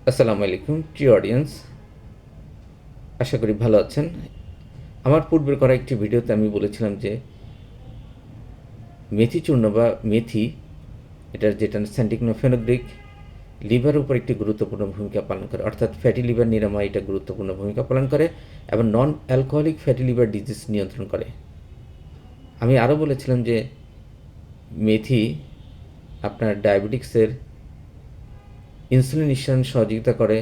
আসসালামু আলাইকুম প্রিয় অডিয়েন্স, আশা করি ভালো আছেন। আমার পূর্বের করা একটি ভিডিওতে আমি বলেছিলাম যে মেথি চূর্ণ বা মেথি, এটার যেটা স্যান্টিকনো ফেনোগ্রিক লিভারের উপর একটি গুরুত্বপূর্ণ ভূমিকা পালন করে, অর্থাৎ ফ্যাটি লিভার নিরাময় এটা গুরুত্বপূর্ণ ভূমিকা পালন করে এবং non alcoholic fatty liver disease নিয়ন্ত্রণ করে। আমি আরও বলেছিলাম যে মেথি আপনার ডায়াবেটিক্সের ইনসুলিন নিঃসরণ সহযোগিতা করে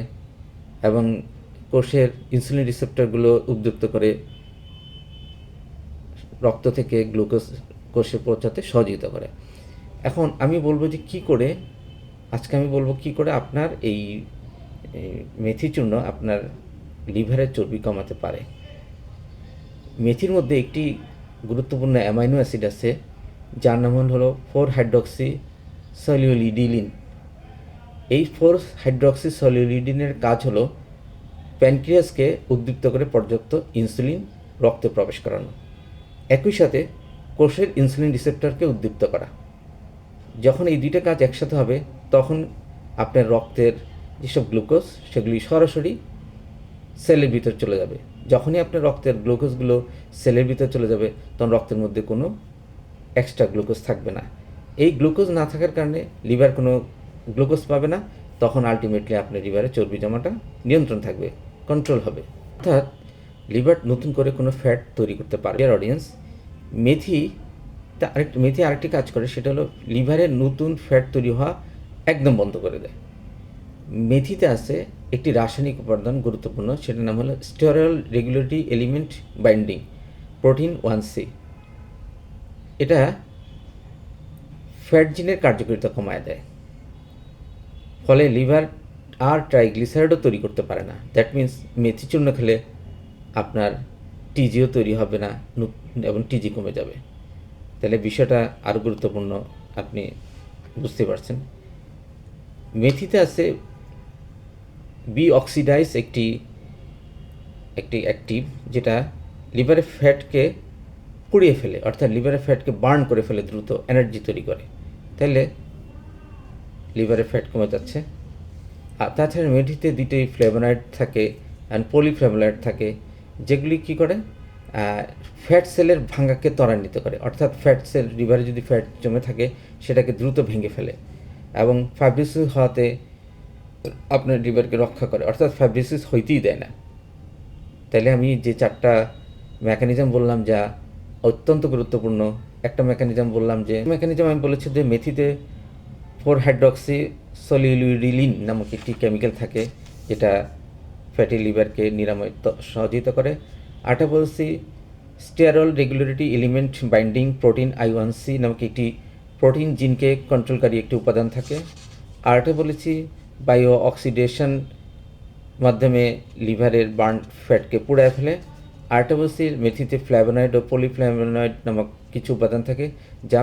এবং কোষের ইনসুলিন রিসেপ্টরগুলো উদ্যুক্ত করে রক্ত থেকে গ্লুকোজ কোষে পৌঁছাতে সহযোগিতা করে। এখন আমি বলবো যে আজকে আমি বলবো কী করে আপনার এই মেথি চূর্ণ আপনার লিভারের চর্বি কমাতে পারে। মেথির মধ্যে একটি গুরুত্বপূর্ণ অ্যামাইনো অ্যাসিড আছে যার নাম হলো 4-হাইড্রক্সিসলিউলিডিন। এই 4-হাইড্রক্সিসলিউলিডিনের কাজ হলো প্যানক্রিয়াসকে উদ্দীপ্ত করে পর্যাপ্ত ইনসুলিন রক্তে প্রবেশ করানো, একই সাথে কোষের ইনসুলিন রিসেপ্টরকে উদ্দীপ্ত করা। যখন এই দুইটা কাজ একসাথে হবে তখন আপনার রক্তের যেসব গ্লুকোজ সেগুলি সরাসরি সেলের ভিতর চলে যাবে। যখনই আপনার রক্তের গ্লুকোজগুলো সেলের ভিতর চলে যাবে তখন রক্তের মধ্যে কোনো এক্সট্রা গ্লুকোজ থাকবে না। এই গ্লুকোজ না থাকার কারণে লিভার কোনো গ্লুকোজ পাবে না, তখন আলটিমেটলি আপনার লিভারে চর্বি জমাটা নিয়ন্ত্রণ থাকবে, কন্ট্রোল হবে, অর্থাৎ লিভার নতুন করে কোনো ফ্যাট তৈরি করতে পারবে। অডিয়েন্স, মেথি আরেকটি কাজ করে, সেটা হলো লিভারের নতুন ফ্যাট তৈরি হওয়া একদম বন্ধ করে দেয়। মেথিতে আছে একটি রাসায়নিক উপাদান গুরুত্বপূর্ণ, সেটার নাম হলো sterol regulatory element binding protein 1C। এটা ফ্যাট জিনের কার্যকারিতা কমায় দেয়, ফলে লিভার আর ট্রাইগ্লিসারাইডও তৈরি করতে পারে না। দ্যাট মিন্স মেথি চূর্ণ খেলে আপনার টিজিও তৈরি হবে না এবং টিজি কমে যাবে। তাহলে বিষয়টা আরও গুরুত্বপূর্ণ, আপনি বুঝতে পারছেন। মেথিতে আছে বি অক্সিডাইজ একটি অ্যাক্টিভ, যেটা লিভারের ফ্যাটকে পুড়িয়ে ফেলে, অর্থাৎ লিভারের ফ্যাটকে বার্ন করে ফেলে, দ্রুত এনার্জি তৈরি করে। তাহলে লিভারের ফ্যাট কমে যাচ্ছে। আর তাছাড়া মেথিতে দুটি ফ্লেভোনয়েড থাকে অ্যান্ড পলিফ্লেভোনয়েড থাকে, যেগুলি কী করে ফ্যাট সেলের ভাঙাকে ত্বরান্বিত করে, অর্থাৎ ফ্যাট সেল লিভারে যদি ফ্যাট জমে থাকে সেটাকে দ্রুত ভেঙে ফেলে এবং ফাইব্রোসিস হওয়াতে আপনার লিভারকে রক্ষা করে, অর্থাৎ ফাইব্রোসিস হইতেই দেয় না। তাহলে আমি যে 4টা মেকানিজম বললাম যা অত্যন্ত গুরুত্বপূর্ণ, একটা মেকানিজম আমি বলেছি যে মেথিতে 4-হাইড্রক্সিসলিউলিডিন নামক একটি কেমিক্যাল থাকে যেটা ফ্যাটি লিভারকে নিরাময় সহযোগিতা করে। আরেকটা বলছি sterol regulatory element binding protein I1C নামক একটি প্রোটিন জিনকে কন্ট্রোলকারী একটি উপাদান থাকে। আরেকটা বলেছি বায়ো অক্সিডেশন মাধ্যমে লিভারের বার্ন ফ্যাটকে পুড়ায় ফেলে। আরেকটা বলছি মেথিতে ফ্ল্যাভোনয়েড ও পলিফ্ল্যাভোনয়েড নামক কিছু উপাদান থাকে যা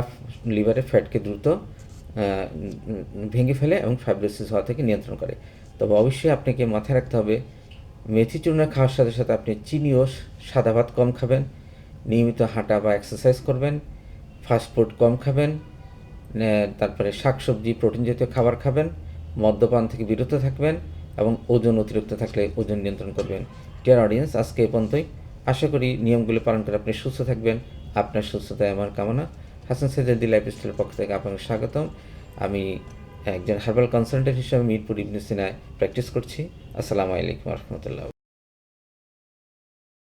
লিভারের ফ্যাটকে দ্রুত ভেঙে ফেলে এবং ফাইব্রোসিস হওয়া থেকে নিয়ন্ত্রণ করে। তবে অবশ্যই আপনাকে মাথায় রাখতে হবে, মেথি চূর্ণ খাওয়ার সাথে সাথে আপনি চিনি ও সাদা ভাত কম খাবেন, নিয়মিত হাঁটা বা এক্সারসাইজ করবেন, ফাস্টফুড কম খাবেন, তারপরে শাকসবজি প্রোটিন জাতীয় খাবার খাবেন, মদ্যপান থেকে বিরত থাকবেন এবং ওজন অতিরিক্ত থাকলে ওজন নিয়ন্ত্রণ করবেন। ডিয়ার অডিয়েন্স, আজকে এই পর্যন্তই। আশা করি নিয়মগুলো পালন করে আপনি সুস্থ থাকবেন। আপনার সুস্থতায় আমার কামনা। হাসান সাইদি লাইফস্টাইলের পক্ষ থেকে আপনাকে স্বাগতম। আমি একজন হার্বাল কনসালটেন্ট হিসেবে মিরপুর ইবনে সিনায় প্র্যাকটিস করছি। আসসালামু আলাইকুম রহমতুল্লাহ।